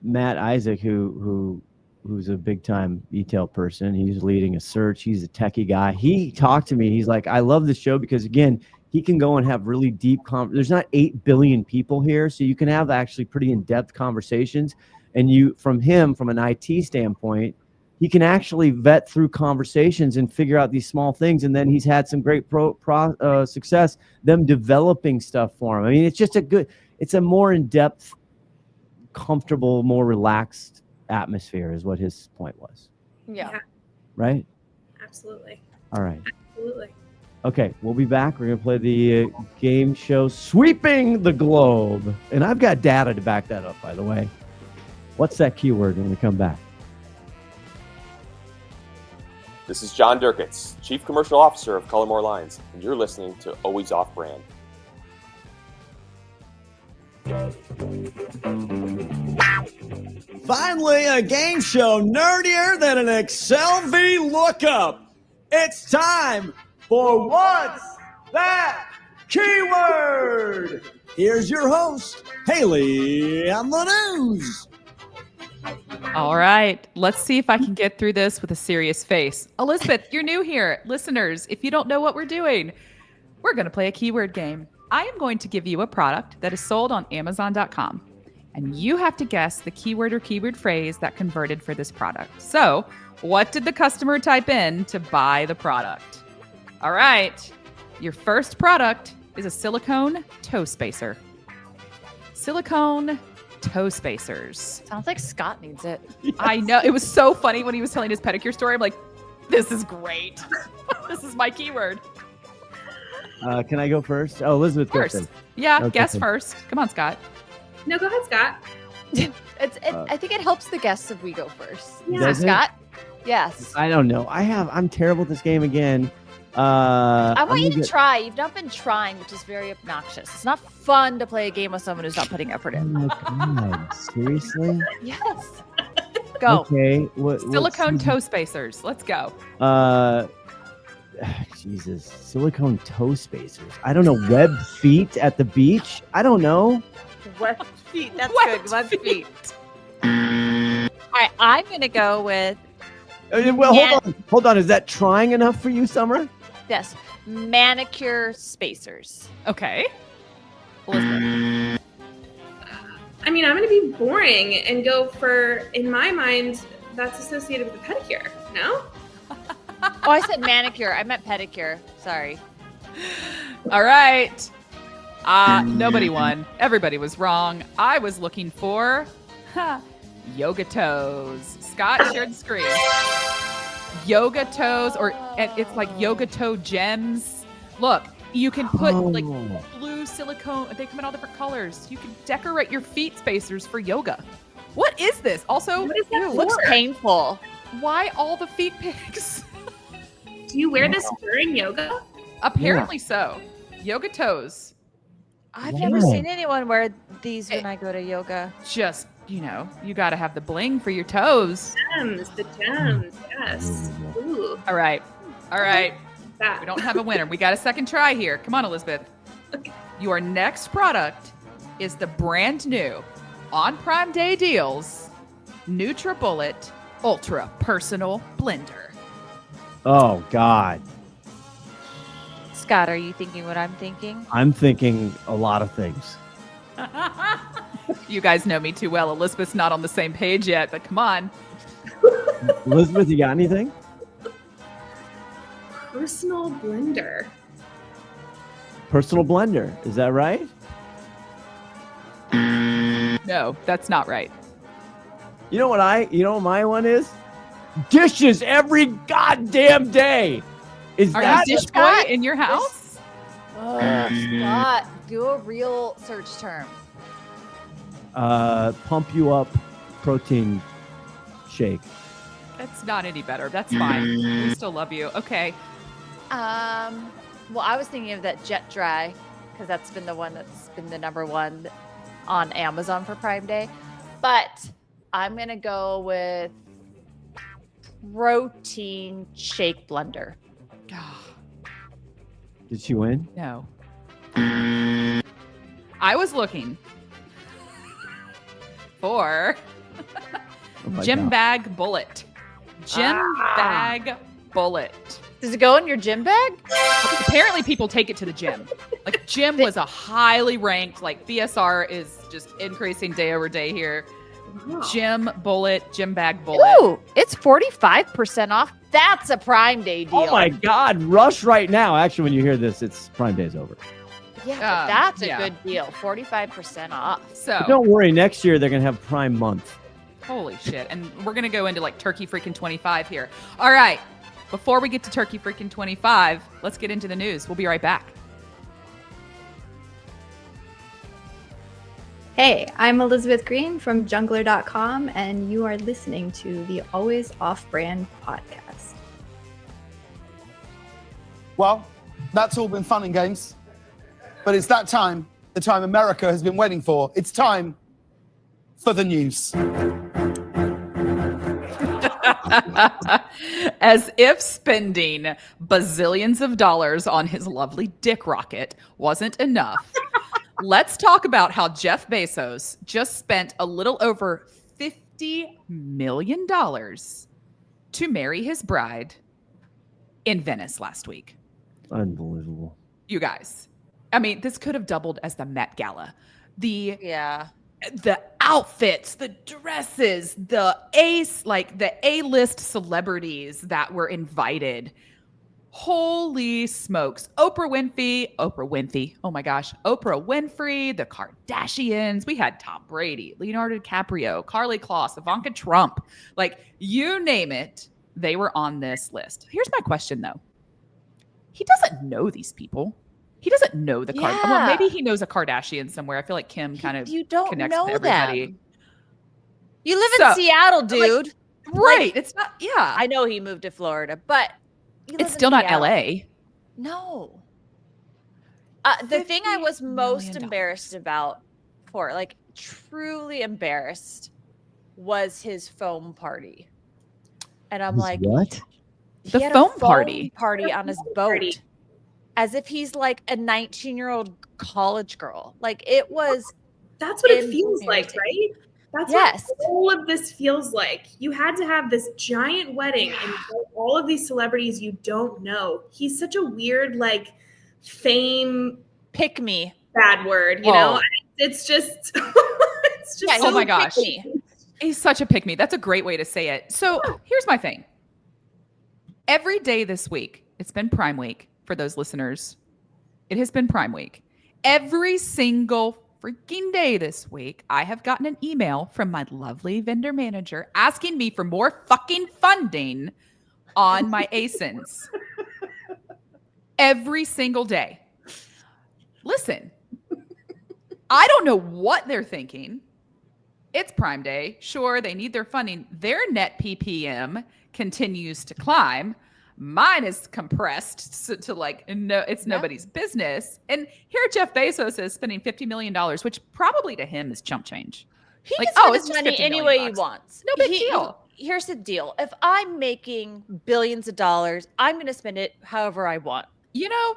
Matt Isaac, who's a big time eTail person, he's leading a search. He's a techie guy. He talked to me. He's like, I love this show because again, he can go and have really deep there's not 8 billion people here, so you can have actually pretty in-depth conversations. And from an IT standpoint, he can actually vet through conversations and figure out these small things. And then he's had some great success, them developing stuff for him. I mean, it's a more in-depth, comfortable, more relaxed atmosphere is what his point was. Yeah. Right? Absolutely. All right. Absolutely. Okay, we'll be back. We're going to play the game show Sweeping the Globe. And I've got data to back that up, by the way. What's that keyword when we come back? This is John Durkitz, Chief Commercial Officer of Cullimore Lines, and you're listening to Always Off Brand. Finally, a game show nerdier than an Excel V lookup. It's time for What's That Keyword? Here's your host, Haley on the news. All right, let's see if I can get through this with a serious face. Elizabeth, you're new here. Listeners, if you don't know what we're doing, we're going to play a keyword game. I am going to give you a product that is sold on Amazon.com, and you have to guess the keyword or keyword phrase that converted for this product. So, what did the customer type in to buy the product? All right, your first product is a silicone toe spacer. Silicone toe spacers. Sounds like Scott needs it. Yes. I know. It was so funny when he was telling his pedicure story. I'm like, this is great. This is my keyword. Can I go first? Oh, Elizabeth First. first. Yeah, Okay. guess first. Come on, Scott. No, go ahead, Scott. I think it helps the guests if we go first. Yeah. Does it? Scott? Yes. I don't know. I'm terrible at this game again. I want you to try. You've not been trying, which is very obnoxious. It's not fun to play a game with someone who's not putting effort Oh in. my God, seriously? Yes. Go. Okay. Silicone toe spacers. Let's go. Jesus. Silicone toe spacers. I don't know. Web feet at the beach? I don't know. Wet feet. That's Wet good. Wet feet. feet. All right. I'm going to go with, Well, Yeah. hold on. Is that trying enough for you, Summer? yes, manicure spacers. Okay. Elizabeth. I mean, I'm going to be boring and go for, in my mind, that's associated with a pedicure. No? Oh, I said manicure. I meant pedicure. Sorry. All right. Nobody won. Everybody was wrong. I was looking for yoga toes. Scott shared the screen. Yoga toes, and it's like yoga toe gems. Look, you can put like blue silicone. They come in all different colors. You can decorate your feet spacers for yoga. What is this? Also, What is that It looks for? painful. why all the feet pics? Do you wear this during yoga? Apparently so. Yoga toes. I've never seen anyone wear these when I go to yoga. Just, you got to have the bling for your toes. The gems, yes. Ooh. All right. That. We don't have a winner. We got a second try here. Come on, Elizabeth. Okay. Your next product is the brand new on Prime Day deals NutriBullet Ultra Personal Blender. Oh, God. Scott, are you thinking what I'm thinking? I'm thinking a lot of things. You guys know me too well. Elizabeth's not on the same page yet, but come on. Elizabeth, you got anything? Personal blender. Personal blender. Is that right? No, that's not right. You know what my one is? Dishes every goddamn day. Is Are that you dish boy in your house? Scott, do a real search term. pump you up protein shake? That's not any better. That's fine. We still love you. Okay. Well, I was thinking of that Jet Dry because that's been the one that's been the number one on Amazon for Prime Day. But I'm going to go with protein shake blender. Did she win? No. I was looking for Gym Bag Bullet. Gym Bag Bullet. Does it go in your gym bag? Apparently people take it to the gym. Like gym was a highly ranked, like BSR is just increasing day over day here. Gym Bag Bullet. Ooh, it's 45% off. That's a Prime Day deal. Oh my God, rush right now. Actually, when you hear this, it's Prime Day's over. Yeah, but that's a good deal. 45% off. So but don't worry, next year they're going to have Prime Month. Holy shit. And we're going to go into like Turkey freaking 25 here. All right. Before we get to Turkey freaking 25, let's get into the news. We'll be right back. Hey, I'm Elizabeth Green from jungler.com, and you are listening to the Always Off-Brand podcast. Well, that's all been fun and games, but it's that time, the time America has been waiting for. It's time for the news. As if spending bazillions of dollars on his lovely dick rocket wasn't enough, let's talk about how Jeff Bezos just spent a little over $50 million to marry his bride in Venice last week. Unbelievable. You guys, I mean, this could have doubled as the Met Gala. The outfits, the dresses, the A-list celebrities that were invited. Holy smokes. Oprah Winfrey. Oh my gosh. Oprah Winfrey, the Kardashians. We had Tom Brady, Leonardo DiCaprio, Carly Kloss, Ivanka Trump. Like, you name it, they were on this list. Here's my question, though. He doesn't know these people. He doesn't know the Well, maybe he knows a Kardashian somewhere. I feel like Kim kind of connects to everybody. Them. You live in Seattle, dude. Right. It's not, I know he moved to Florida, but it's still not LA. No. The thing I was most embarrassed about truly embarrassed, was his foam party. And I'm like, what? He the had foam a party on his boat. As if he's like a 19-year-old college girl. Like, it was. That's what it feels like, right? That's what all of this feels like. You had to have this giant wedding and all of these celebrities you don't know. He's such a weird, fame. Pick me. Bad word, you know? It's just. Oh my gosh. He's such a pick me. That's a great way to say it. So here's my thing. Every day this week, it's been Prime Week. For those listeners, it has been Prime Week. Every single freaking day this week, I have gotten an email from my lovely vendor manager asking me for more fucking funding on my ASINs. Every single day. Listen, I don't know what they're thinking. It's Prime Day. Sure, they need their funding. Their net PPM continues to climb. Mine is compressed to like, no, it's nobody's business. And here Jeff Bezos is spending $50 million, which probably to him is chump change. He Like, can spend it's his just money $50 any million way he bucks. wants. No big deal. Here's the deal. If I'm making billions of dollars, I'm going to spend it however I want. You know,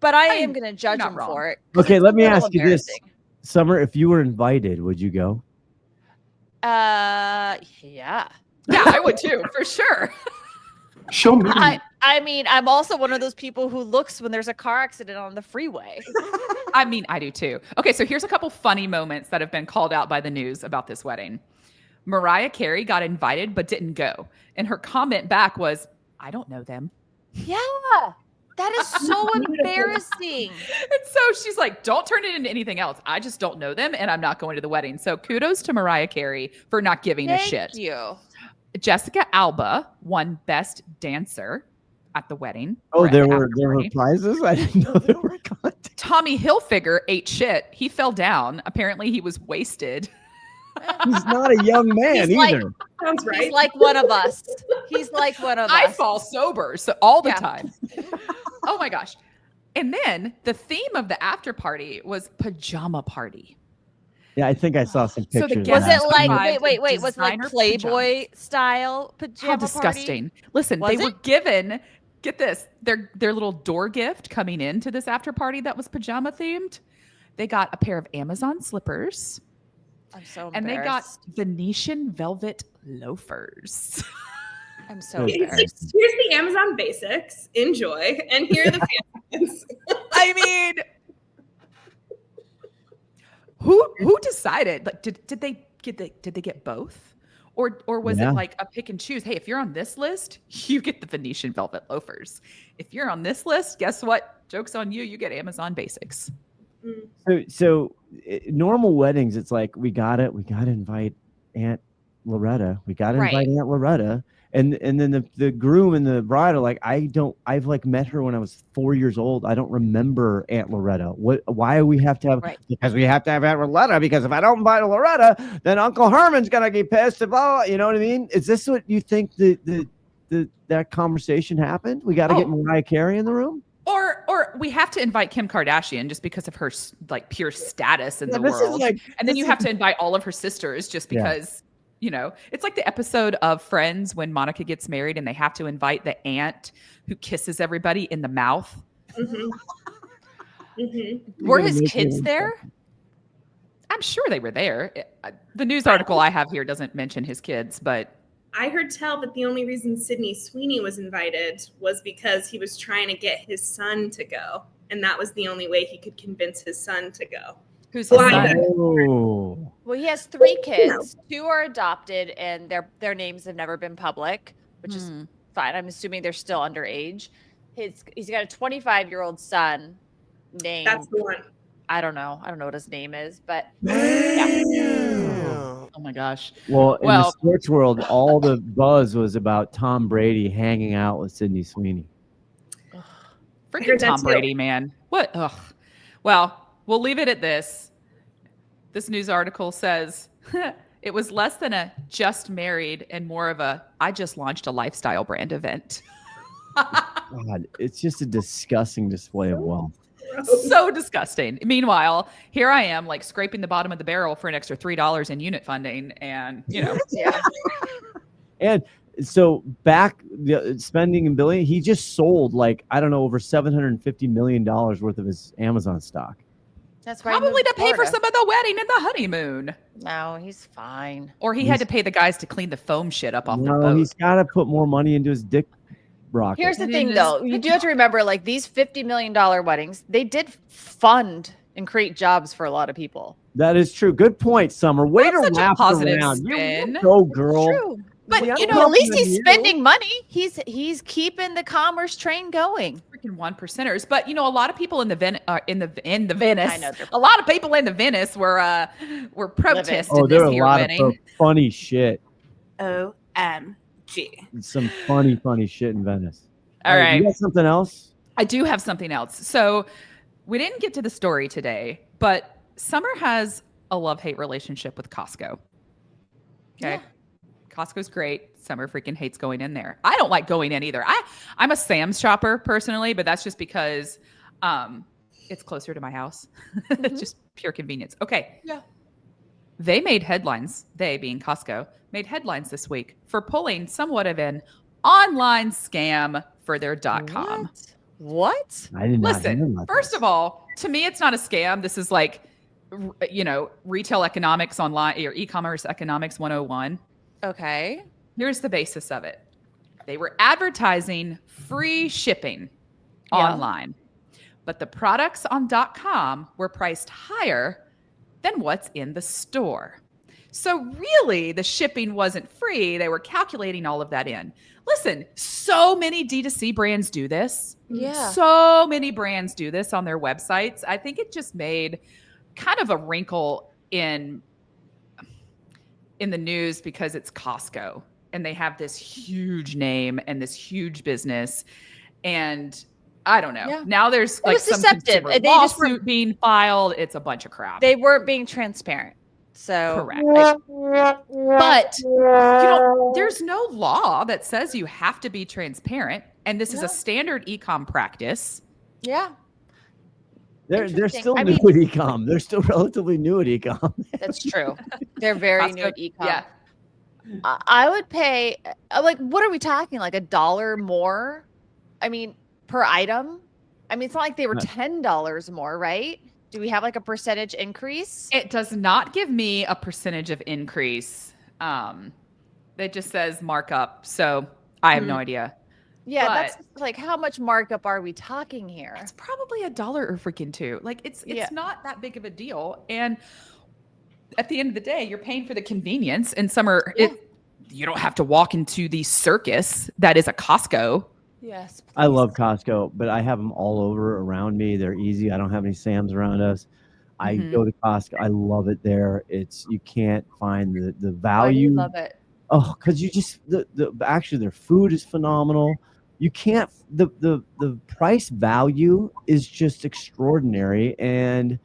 but I am going to judge not him wrong. for it. Okay, let me ask you this. embarrassing. Summer, if you were invited, would you go? Yeah. Yeah, I would too, for sure. Show me. I mean, I'm also one of those people who looks when there's a car accident on the freeway. I mean, I do too. Okay, so here's a couple funny moments that have been called out by the news about this wedding. Mariah Carey got invited but didn't go. And her comment back was, I don't know them. Yeah. That is so embarrassing. And so she's like, don't turn it into anything else. I just don't know them and I'm not going to the wedding. So kudos to Mariah Carey for not giving a shit. Thank you. Jessica Alba won Best Dancer at the wedding. Oh, or at there the were after-party. prizes? I didn't know there were contests. Tommy Hilfiger ate shit. He fell down. Apparently he was wasted. He's not a young man He's either. Sounds right. He's like one of us. He's like one of I us. fall sober so all the Yeah. time. Oh my gosh. And then the theme of the after party was pajama party. Yeah, I think I saw some So the pictures. guest- of Was that. it like Arrived wait? in Was it like designer Playboy style pajama How disgusting. Listen, Was they it? were given, get this, their little door gift coming into this after party that was pajama themed. They got a pair of Amazon slippers I'm so and embarrassed. they got Venetian velvet loafers. I'm so Here's embarrassed. the Amazon basics. Enjoy. And here are the fancies. I mean, who decided? Like, did they get both, or was Yeah. it like a pick and choose? Hey, if you're on this list, you get the Venetian velvet loafers. If you're on this list, guess what? Joke's on you. You get Amazon basics. So normal weddings, it's like we gotta invite Aunt Loretta. We gotta Right. invite Aunt Loretta. And then the groom and the bride are like, I've like met her when I was 4 years old. I don't remember Aunt Loretta. Why do we have to have Right. because we have to have Aunt Loretta, because if I don't invite Loretta, then Uncle Herman's gonna get pissed and blah, blah, you know what I mean? Is this what you think that conversation happened? We gotta get Mariah Carey in the room? Or we have to invite Kim Kardashian just because of her like pure status in the this is world. like- And then this you is- have to invite all of her sisters just Yeah. because, you know, it's like the episode of Friends when Monica gets married and they have to invite the aunt who kisses everybody in the mouth. Mhm. Mhm. Were gonna his make kids me- there? I'm sure they were there. The news article I have here doesn't mention his kids, but I heard tell that the only reason Sydney Sweeney was invited was because he was trying to get his son to go. And that was the only way he could convince his son to go. who's his Blind. son? Oh. Well, he has 3 kids. 2 are adopted, and their names have never been public, which is fine. I'm assuming they're still underage. He's got a 25-year-old son named That's the one. I don't know what his name is, but Oh my gosh. Well, in the Well- sports world, all the buzz was about Tom Brady hanging out with Sydney Sweeney. Freaking heard that Tom too. Brady, man. What? Ugh. Well, we'll leave it at this. This news article says it was less than a just married and more of a I just launched a lifestyle brand event. God, it's just a disgusting display of wealth. So disgusting. Meanwhile, here I am like scraping the bottom of the barrel for an extra $3 in unit funding. And, you know, yeah. And so back spending $1 billion, he just sold like, I don't know, over $750 million worth of his Amazon stock. That's right. probably to pay for some of the wedding and the honeymoon. No, he's fine. Or he had to pay the guys to clean the foam shit up off the No, boat. he's got to put more money into his dick rocket. Here's the And thing, in though. this- You do have to remember, like, these $50 million weddings, they did fund and create jobs for a lot of people. That is true. Good point, Summer. Way That's to such a wrap positive around. spin. You go, girl. True. But, We you don't know, At least from he's you. spending money. He's keeping the commerce train going. freaking 1%ers. But, you know, a lot of people in the Venice, I know they're- a lot of people in the Venice were protesting Oh, there this were a here lot wedding. of funny shit. OMG. Some funny shit in Venice. All right. You got something else? I do have something else. So we didn't get to the story today, but Summer has a love-hate relationship with Costco. Okay. Yeah. Costco's great. Summer freaking hates going in there. I don't like going in either. I'm a Sam's shopper personally, but that's just because it's closer to my house. Just pure convenience. Okay. Yeah. They made headlines, they being Costco, made headlines this week for pulling somewhat of an online scam for their .com. What? I did not hear Listen, about first this. of all, to me, it's not a scam. This is like, retail economics online or e-commerce economics 101. Okay. Here's the basis of it. They were advertising free shipping online, but the products on .com were priced higher than what's in the store. So really, the shipping wasn't free. They were calculating all of that in. Listen, so many D2C brands do this. Yeah. So many brands do this on their websites. I think it just made kind of a wrinkle in the news because it's Costco and they have this huge name and this huge business. And I don't know. Yeah. Now there's like some deceptive. consumer They just lawsuit being filed. It's a bunch of crap. They weren't being transparent. So Correct. But there's no law that says you have to be transparent. And this is a standard e-com practice. Yeah. They're Interesting. still I new mean- at e-com. They're still relatively new at e-com. That's true. They're very new Costco, at ecom. yeah. I would pay like, what are we talking? Like $1 more? I mean, per item? I mean, it's not like they were $10 more, right? Do we have like a percentage increase? It does not give me a percentage of increase. It just says markup. So I have no idea. Yeah, But- that's like, how much markup are we talking here? It's probably $1 or freaking $2. Like it's not that big of a deal. And at the end of the day, you're paying for the convenience. And you don't have to walk into the circus that is a Costco. Yes. I love Costco, but I have them all over around me. They're easy. I don't have any Sam's around us. I go to Costco. I love it there. You can't find the value. I love it. Oh, because you just actually their food is phenomenal. You can't the price value is just extraordinary, and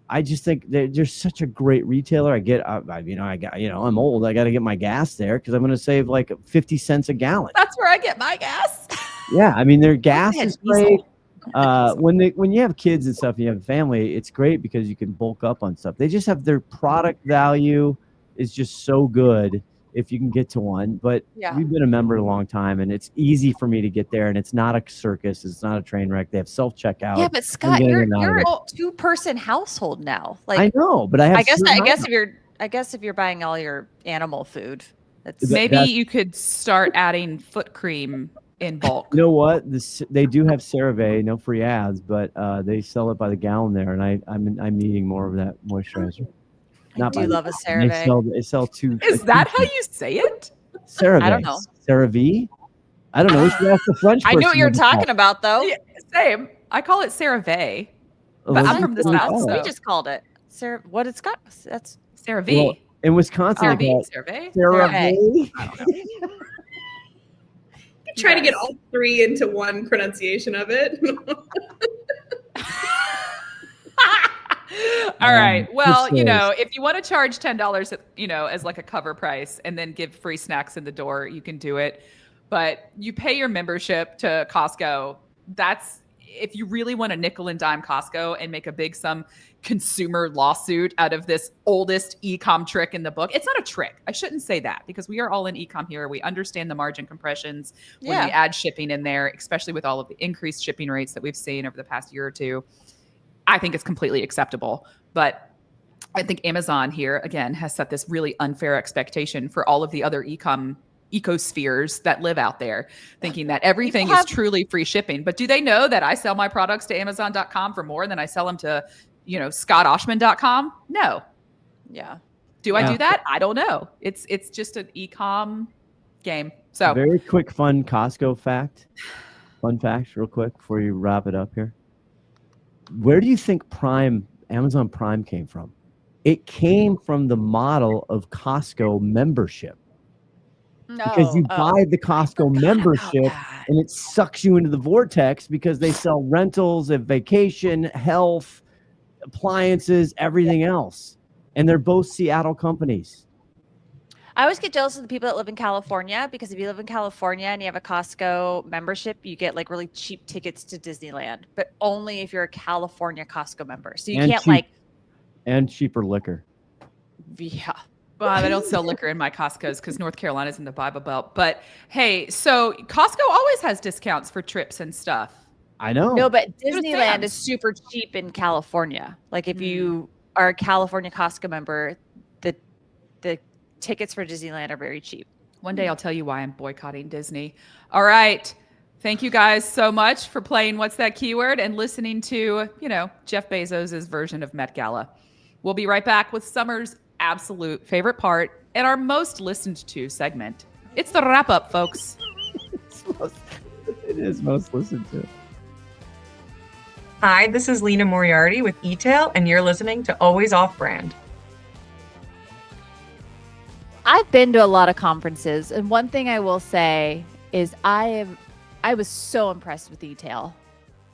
I just think they're such a great retailer. I'm old. I got to get my gas there because I'm going to save like 50 cents a gallon. That's where I get my gas. Yeah, I mean their gas ahead, is great. Diesel. When you have kids and stuff, and you have a family, it's great because you can bulk up on stuff. They just have their product value is just so good if you can get to one. But we've been a member a long time, and it's easy for me to get there. And it's not a circus. It's not a train wreck. They have self-checkout. Yeah, but Scott, you're a 2-person household now. Like I know, but I guess if you're buying all your animal food, Maybe you could start adding foot cream in bulk. You know what? They do have CeraVe, no free ads, but they sell it by the gallon there, and I'm needing more of that moisturizer. I do love a CeraVe. They sell two. Is that how you say it? CeraVe. I don't know. CeraVe? I don't know. We should ask the French I person. knew what you were talking about, though. Yeah, same. I call it CeraVe. But I'm from the South, We so just called it. What it's got? That's CeraVe. Well, in Wisconsin, CeraVe? CeraVe. Try to get all three into one pronunciation of it. All right. Well, just if you want to charge $10, as like a cover price and then give free snacks in the door, you can do it. But you pay your membership to Costco. That's if you really want to nickel and dime Costco and make a big sum consumer lawsuit out of this oldest e-com trick in the book. It's not a trick. I shouldn't say that because we are all in e-com here. We understand the margin compressions when we add shipping in there, especially with all of the increased shipping rates that we've seen over the past year or two. I think it's completely acceptable. But I think Amazon here, again, has set this really unfair expectation for all of the other e-com ecospheres that live out there, thinking that everything is truly free shipping. But do they know that I sell my products to Amazon.com for more than I sell them to, ScottOshman.com? No. Yeah. Do I do that? I don't know. It's just an e-com game. So very quick, fun Costco fact. Fun facts real quick before you wrap it up here. Where do you think Amazon Prime came from? It came from the model of Costco membership. No. Because you buy the Costco membership and it sucks you into the vortex because they sell rentals and vacation, health, appliances, everything else. And they're both Seattle companies. I always get jealous of the people that live in California, because if you live in California and you have a Costco membership, you get like really cheap tickets to Disneyland, but only if you're a California Costco member. So you can't and cheaper liquor. Yeah. Well, I don't sell liquor in my Costco's because North Carolina's in the Bible Belt. But hey, so Costco always has discounts for trips and stuff. I know. No, but Disneyland is super cheap in California. Like if you are a California Costco member, the tickets for Disneyland are very cheap. One day I'll tell you why I'm boycotting Disney. All right. Thank you guys so much for playing What's That Keyword and listening to, Jeff Bezos' version of Met Gala. We'll be right back with summer's absolute favorite part and our most listened to segment. It's the wrap up, folks. It is most listened to. Hi, this is Lena Moriarty with eTail, and you're listening to Always Off Brand. I've been to a lot of conferences, and one thing I will say is I was so impressed with eTail.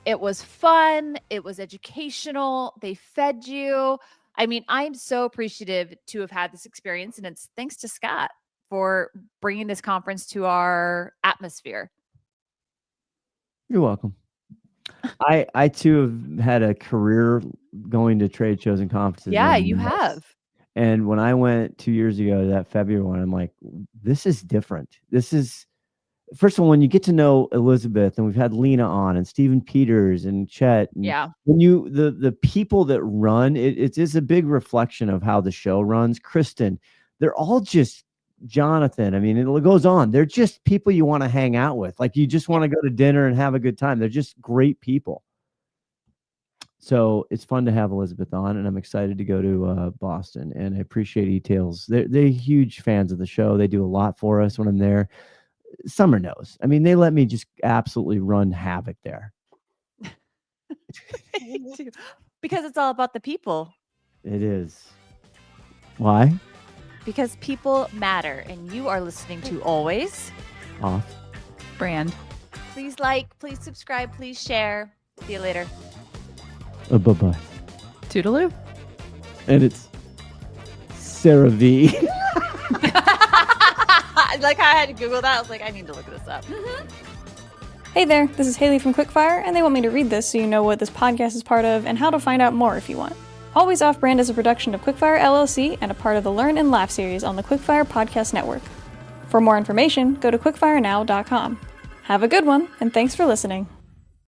It was fun. It was educational. They fed you. I mean, I'm so appreciative to have had this experience, and it's thanks to Scott for bringing this conference to our atmosphere. You're welcome. I too have had a career going to trade shows and conferences. Yeah, you have. And when I went 2 years ago to that February one, I'm like, this is different. This is, first of all, when you get to know Elizabeth, and we've had Lena on, and Stephen Peters and Chet. And yeah. When the people that run, it is a big reflection of how the show runs. Kristen, they're all just Jonathan. I mean, it goes on. They're just people you want to hang out with. Like you just want to go to dinner and have a good time. They're just great people. So it's fun to have Elizabeth on, and I'm excited to go to Boston. And I appreciate eTails. They're huge fans of the show. They do a lot for us when I'm there. Summer knows. I mean, they let me just absolutely run havoc there. Because it's all about the people. It is. Why? Because people matter, and you are listening to Always Off Brand. Please like, please subscribe, please share. See you later. Bye-bye. Toodaloo. And it's Sarah V. Like I had to Google that. I was like, I need to look this up. Hey there, this is Haley from Quickfire, and they want me to read this so you know what this podcast is part of and how to find out more if you want. Always Off Brand is a production of Quickfire LLC and a part of the Learn and Laugh series on the Quickfire Podcast Network. For more information, go to quickfirenow.com. Have a good one, and thanks for listening.